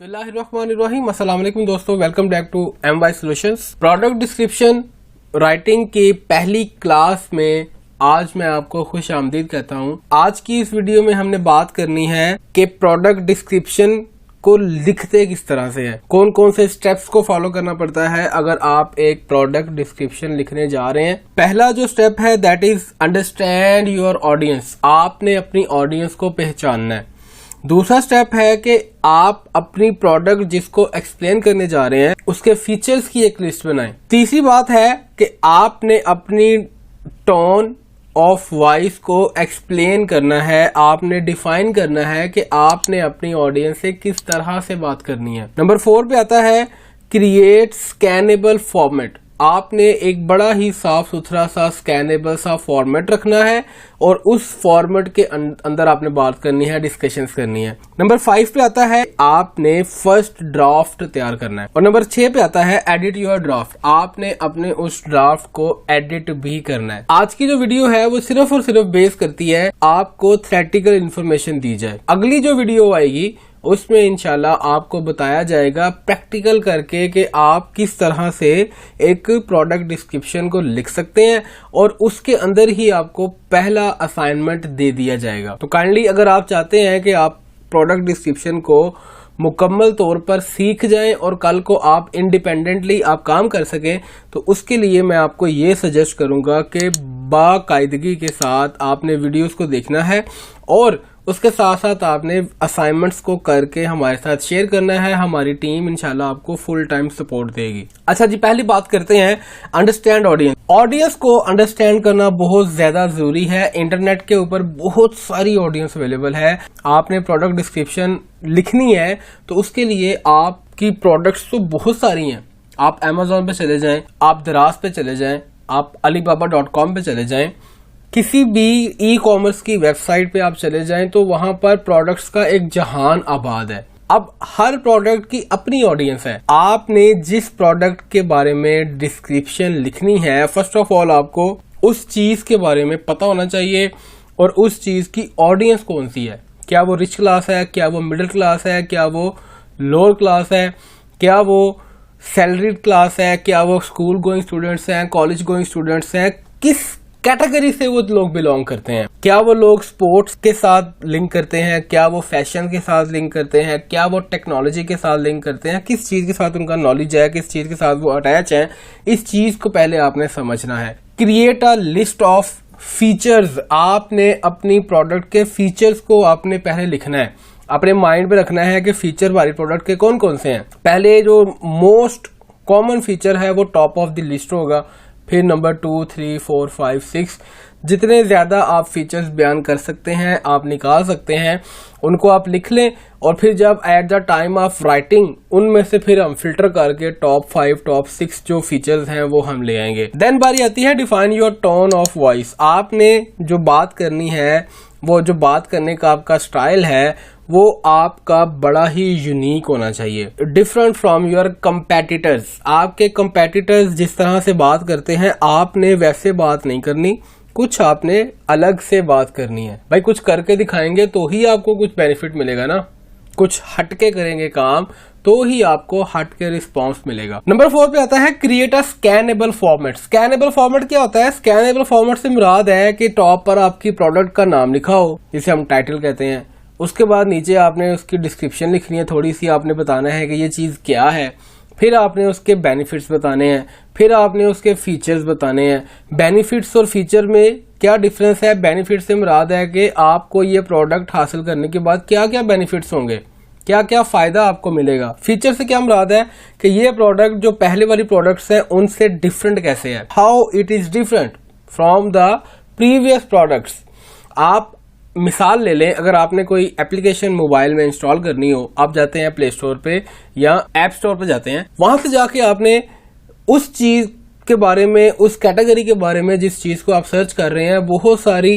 बिस्मिल्लाहिर्रहमानिर्रहीम। अस्सलाम वालेकुम दोस्तों, welcome back to MY solutions. Product description writing की पहली क्लास में आज मैं आपको खुश आमदीद कहता हूँ। आज की इस वीडियो में हमने बात करनी है कि प्रोडक्ट डिस्क्रिप्शन को लिखते किस तरह से है, कौन कौन से स्टेप्स को फॉलो करना पड़ता है अगर आप एक प्रोडक्ट डिस्क्रिप्शन लिखने जा रहे हैं। पहला जो स्टेप है that is understand your audience. आपने अपनी ऑडियंस को पहचानना है। दूसरा स्टेप है कि आप अपनी प्रोडक्ट जिसको एक्सप्लेन करने जा रहे हैं उसके फीचर्स की एक लिस्ट बनाएं। तीसरी बात है कि आपने अपनी टोन ऑफ वॉइस को एक्सप्लेन करना है, आपने डिफाइन करना है कि आपने अपनी ऑडियंस से किस तरह से बात करनी है। नंबर 4 पे आता है क्रिएट स्कैनेबल फॉर्मेट। आपने एक बड़ा ही साफ सुथरा सा स्कैनेबल सा फॉर्मेट रखना है और उस फॉर्मेट के अंदर आपने बात करनी है, डिस्कशंस करनी है। नंबर 5 पे आता है आपने फर्स्ट ड्राफ्ट तैयार करना है। और नंबर 6 पे आता है एडिट योर ड्राफ्ट। आपने अपने उस ड्राफ्ट को एडिट भी करना है। आज की जो वीडियो है वो सिर्फ और सिर्फ बेस करती है आपको थ्योरेटिकल इंफॉर्मेशन दी जाए। अगली जो वीडियो आएगी उसमें इंशाल्लाह आपको बताया जाएगा प्रैक्टिकल करके कि आप किस तरह से एक प्रोडक्ट डिस्क्रिप्शन को लिख सकते हैं और उसके अंदर ही आपको पहला असाइनमेंट दे दिया जाएगा। तो काइंडली अगर आप चाहते हैं कि आप प्रोडक्ट डिस्क्रिप्शन को मुकम्मल तौर पर सीख जाएं और कल को आप इंडिपेंडेंटली आप काम कर सकें, तो उसके लिए मैं आपको ये सजेस्ट करूंगा कि बाकायदगी के साथ आपने वीडियोस को देखना है और उसके साथ साथ आपने असाइनमेंट्स को करके हमारे साथ शेयर करना है। हमारी टीम इंशाल्लाह आपको फुल टाइम सपोर्ट देगी। अच्छा जी, पहली बात करते हैं अंडरस्टैंड ऑडियंस। ऑडियंस को अंडरस्टैंड करना बहुत ज्यादा जरूरी है। इंटरनेट के ऊपर बहुत सारी ऑडियंस अवेलेबल है। आपने प्रोडक्ट डिस्क्रिप्शन लिखनी है तो उसके लिए आपकी प्रोडक्ट्स तो बहुत सारी हैं। आप Amazon पे चले जाएं, आप दराज पे चले जाएं, आप alibaba.com पे चले जाएं, किसी भी ई कॉमर्स की वेबसाइट पे आप चले जाएं तो वहां पर प्रोडक्ट्स का एक जहान आबाद है। अब हर प्रोडक्ट की अपनी ऑडियंस है। आपने जिस प्रोडक्ट के बारे में डिस्क्रिप्शन लिखनी है, फर्स्ट ऑफ ऑल आपको उस चीज के बारे में पता होना चाहिए और उस चीज की ऑडियंस कौन सी है। क्या वो रिच क्लास है, क्या वो मिडिल क्लास है, क्या वो लोअर क्लास है, क्या वो सैलरीड क्लास है, क्या वो स्कूल गोइंग स्टूडेंट्स हैं, कॉलेज गोइंग स्टूडेंट्स हैं, किस कैटेगरी से वो लोग बिलोंग करते हैं। क्या वो लोग स्पोर्ट्स के साथ लिंक करते हैं, क्या वो फैशन के साथ लिंक करते हैं, क्या वो टेक्नोलॉजी के साथ लिंक करते हैं, किस चीज के साथ उनका नॉलेज है, किस चीज के साथ वो अटैच है। इस चीज को पहले आपने समझना है। Create a list of features. आपने अपनी प्रोडक्ट के फीचर्स को आपने पहले लिखना है, अपने माइंड में रखना है कि फीचर हमारी प्रोडक्ट के कौन कौन से हैं। पहले जो मोस्ट कॉमन फीचर है वो टॉप ऑफ द लिस्ट होगा, फिर नंबर 2, 3, 4, 5, 6 जितने ज्यादा आप फीचर्स बयान कर सकते हैं, आप निकाल सकते हैं, उनको आप लिख लें और फिर जब at the time of writing उनमें से फिर हम फिल्टर करके टॉप 5, टॉप 6 जो फीचर्स हैं वो हम ले आएंगे। देन बारी आती है define your tone of voice. आपने जो बात करनी है, वो जो बात करने का आपका स्टाइल है वो आपका बड़ा ही यूनिक होना चाहिए, डिफरेंट फ्रॉम योर कंपेटिटर्स। आपके कंपेटिटर्स जिस तरह से बात करते हैं आपने वैसे बात नहीं करनी, कुछ आपने अलग से बात करनी है। भाई कुछ करके दिखाएंगे तो ही आपको कुछ बेनिफिट मिलेगा ना, कुछ हटके करेंगे काम तो ही आपको हटके रिस्पॉन्स मिलेगा। नंबर 4 पे आता है create a scannable format. Scannable format क्या होता है? स्कैनेबल फॉर्मेट से मुराद है कि टॉप पर आपकी प्रोडक्ट का नाम लिखा हो, जिसे हम टाइटल कहते हैं। उसके बाद नीचे आपने उसकी डिस्क्रिप्शन लिखनी है, थोड़ी सी आपने बताना है कि ये चीज क्या है, फिर आपने उसके बेनिफिट्स बताने हैं, फिर आपने उसके फीचर्स बताने हैं। बेनिफिट्स और फीचर में क्या डिफरेंस है? बेनिफिट से मुराद है कि आपको ये प्रोडक्ट हासिल करने के बाद क्या क्या बेनिफिट्स होंगे, क्या क्या फायदा आपको मिलेगा। फीचर से क्या मुराद है कि ये प्रोडक्ट जो पहले वाली प्रोडक्ट्स हैं उनसे डिफरेंट कैसे है, how it is different from the previous products. आप मिसाल ले लें, अगर आपने कोई एप्लीकेशन मोबाइल में इंस्टॉल करनी हो, आप जाते हैं प्ले स्टोर पे या ऐप स्टोर पे जाते हैं, वहां से जाके आपने उस चीज के बारे में, उस कैटेगरी के बारे में जिस चीज को आप सर्च कर रहे हैं, बहुत सारी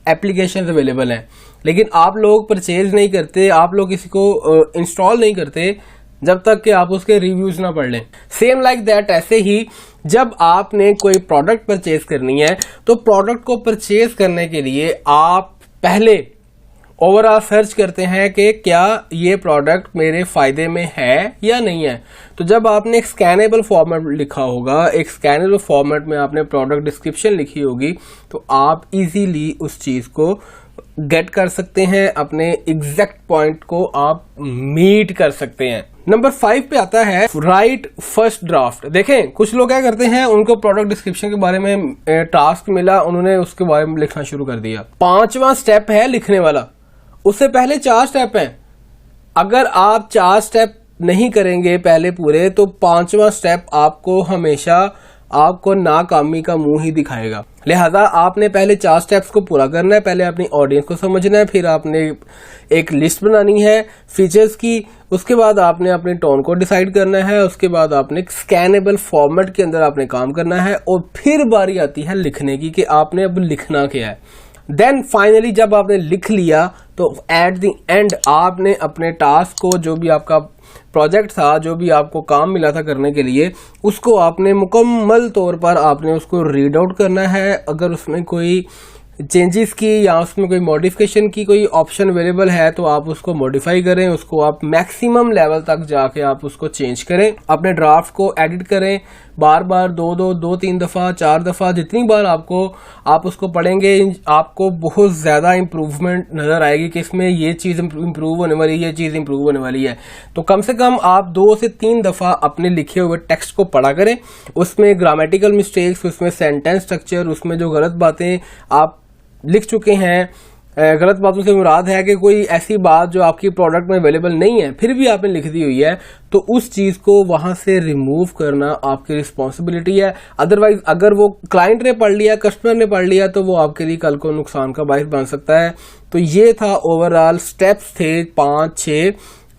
एप्लीकेशन अवेलेबल हैं, लेकिन आप लोग परचेज नहीं करते, आप लोग किसी को इंस्टॉल नहीं करते जब तक कि आप उसके रिव्यूज ना पढ़ लें। सेम लाइक दैट, ऐसे ही जब आपने कोई प्रोडक्ट परचेज करनी है तो प्रोडक्ट को परचेज करने के लिए आप पहले ओवरऑल सर्च करते हैं कि क्या ये प्रोडक्ट मेरे फायदे में है या नहीं है। तो जब आपने एक स्कैनेबल फॉर्मेट लिखा होगा, एक स्कैनेबल फॉर्मेट में आपने प्रोडक्ट डिस्क्रिप्शन लिखी होगी, तो आप इजीली उस चीज को गेट कर सकते हैं, अपने एग्जैक्ट पॉइंट को आप मीट कर सकते हैं। नंबर 5 पे आता है राइट फर्स्ट ड्राफ्ट। देखें, कुछ लोग क्या करते हैं, उनको प्रोडक्ट डिस्क्रिप्शन के बारे में टास्क मिला, उन्होंने उसके बारे में लिखना शुरू कर दिया। 5वां स्टेप है लिखने वाला, उससे पहले 4 स्टेप हैं। अगर आप 4 स्टेप नहीं करेंगे पहले पूरे, तो 5वां स्टेप आपको हमेशा आपको नाकामी का मुंह ही दिखाएगा। लिहाजा आपने पहले 4 स्टेप्स को पूरा करना है। पहले अपनी ऑडियंस को समझना है, फिर आपने एक लिस्ट बनानी है फीचर्स की, उसके बाद आपने अपने टोन को डिसाइड करना है, उसके बाद आपने एक स्कैनेबल फॉर्मेट के अंदर आपने काम करना है, और फिर बारी आती है लिखने की कि आपने अब लिखना क्या है। देन फाइनली जब आपने लिख लिया, तो एट द एंड आपने अपने टास्क को, जो भी आपका प्रोजेक्ट था, जो भी आपको काम मिला था करने के लिए, उसको आपने मुकम्मल तौर पर आपने उसको रीड आउट करना है। अगर उसमें कोई चेंजेस की या उसमें कोई मॉडिफिकेशन की कोई ऑप्शन अवेलेबल है, तो आप उसको मॉडिफाई करें, उसको आप मैक्सिमम लेवल तक जाके आप उसको चेंज करें, अपने ड्राफ्ट को एडिट करें, बार बार 2-3 दफा 4 दफा, जितनी बार आप उसको पढ़ेंगे, आपको बहुत ज्यादा इंप्रूवमेंट नजर आएगी कि इसमें ये चीज इंप्रूव होने वाली है, ये चीज इंप्रूव होने वाली है। तो कम से कम आप 2 से 3 दफा अपने लिखे हुए टेक्स्ट को पढ़ा करें, उसमें ग्रामेटिकल मिस्टेक्स, उसमें सेंटेंस स्ट्रक्चर, उसमें जो गलत बातें आप लिख चुके हैं, गलत बातों से मुराद है कि कोई ऐसी बात जो आपकी प्रोडक्ट में अवेलेबल नहीं है, फिर भी आपने लिख दी हुई है, तो उस चीज को वहां से रिमूव करना आपकी रिस्पॉन्सिबिलिटी है। अदरवाइज अगर वो क्लाइंट ने पढ़ लिया, कस्टमर ने पढ़ लिया, तो वो आपके लिए कल को नुकसान का बायस बन सकता है। तो ये था ओवरऑल स्टेप्स थे 5-6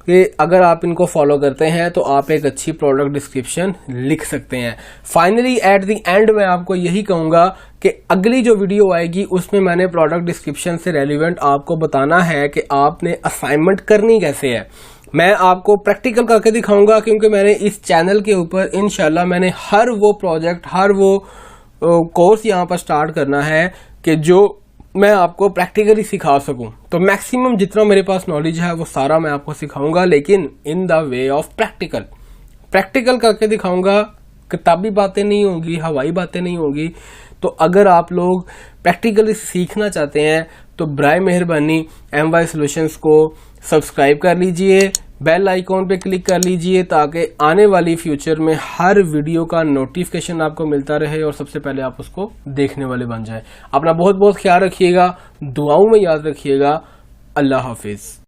कि अगर आप इनको फॉलो करते हैं तो आप एक अच्छी प्रोडक्ट डिस्क्रिप्शन लिख सकते हैं। फाइनली एट द एंड मैं आपको यही कहूंगा कि अगली जो वीडियो आएगी उसमें मैंने प्रोडक्ट डिस्क्रिप्शन से रेलिवेंट आपको बताना है कि आपने असाइनमेंट करनी कैसे है। मैं आपको प्रैक्टिकल करके दिखाऊंगा, क्योंकि मैंने इस चैनल के ऊपर इंशाल्लाह मैंने हर वो प्रोजेक्ट, हर वो कोर्स यहाँ पर स्टार्ट करना है कि जो मैं आपको प्रैक्टिकली सिखा सकूं। तो मैक्सिमम जितना मेरे पास नॉलेज है वो सारा मैं आपको सिखाऊंगा, लेकिन in the way of practical करके दिखाऊंगा। किताबी बातें नहीं होंगी, हवाई बातें नहीं होंगी। तो अगर आप लोग प्रैक्टिकली सीखना चाहते हैं तो बराए मेहरबानी MY सॉल्यूशंस को सब्सक्राइब कर लीजिए, बेल आइकॉन पे क्लिक कर लीजिए, ताकि आने वाली फ्यूचर में हर वीडियो का नोटिफिकेशन आपको मिलता रहे और सबसे पहले आप उसको देखने वाले बन जाए। अपना बहुत बहुत ख्याल रखिएगा, दुआओं में याद रखिएगा। अल्लाह हाफिज।